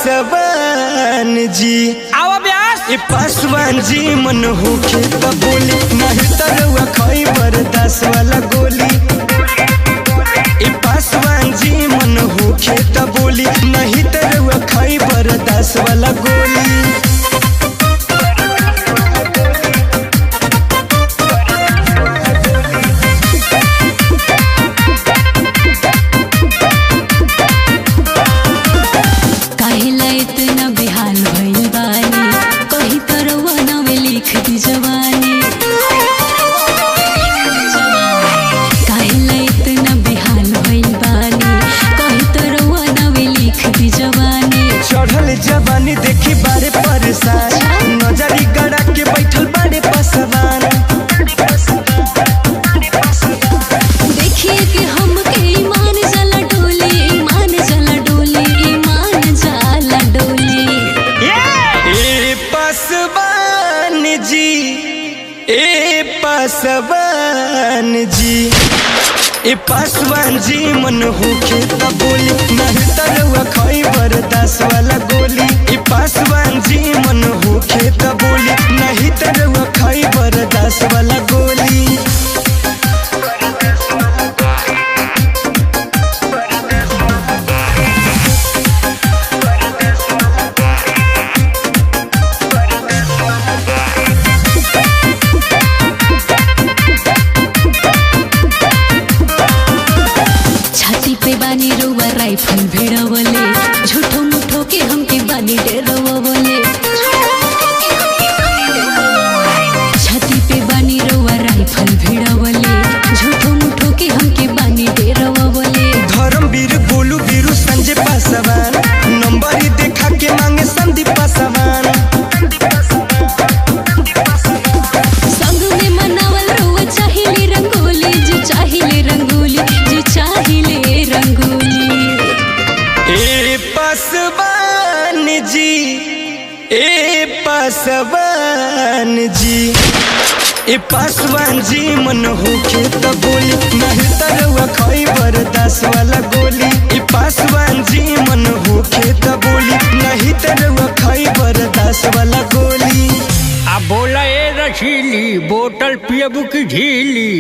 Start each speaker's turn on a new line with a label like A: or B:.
A: पासवान जी
B: आओ ब्यास
A: ए पासवान जी मन होके त बोली नहीं तरवा खाई बरदास वाला गोली। ए पासवान जी मन होके त बोली नहीं तरवा खाई बरदास वाला गोली। जवानी देखी बारे परेशान नजरी गड़ा के बैठल बारे पसवान।
C: देखिए कि हम के ईमान जाला डोली, ईमान जाला डोली, ईमान जाला डोली।
A: ए पासवान जी, ए पासवान जी, ए पासवान जी मन होके त बोली नहीं तरवा खाई बरदास वाला गोली। ए पासवान जी मन होके त बोली नहीं तरवा खाई बरदास वाला गोली।
C: पे बानी रुआ राइफल भिड़वले झूठो मुठो के हमके बानी डेरवले। छाती पे बानी रुआ राइफल भिड़वले झूठो मुठो के हमके बानी डेरवले।
A: धर्मवीर गोलू वीरू संजय पासवान नंबर ही देखा के मांगे संदीप पासवान।
C: संग में मनावल रुआ चाहिए रंगोली जो चाहिए रंगोली जो चाहिए रंगोली।
A: ए पासवान जी, ए पासवान जी, ए पासवान जी मन होके त बोली नहीं तरवा खाई बरदास वाला गोली। ए पासवान जी मन होके त बोली नहीं तरवा खाई बरदास वाला गोली।
B: अब बोला ए रसीली बोतल पियबू की झीली।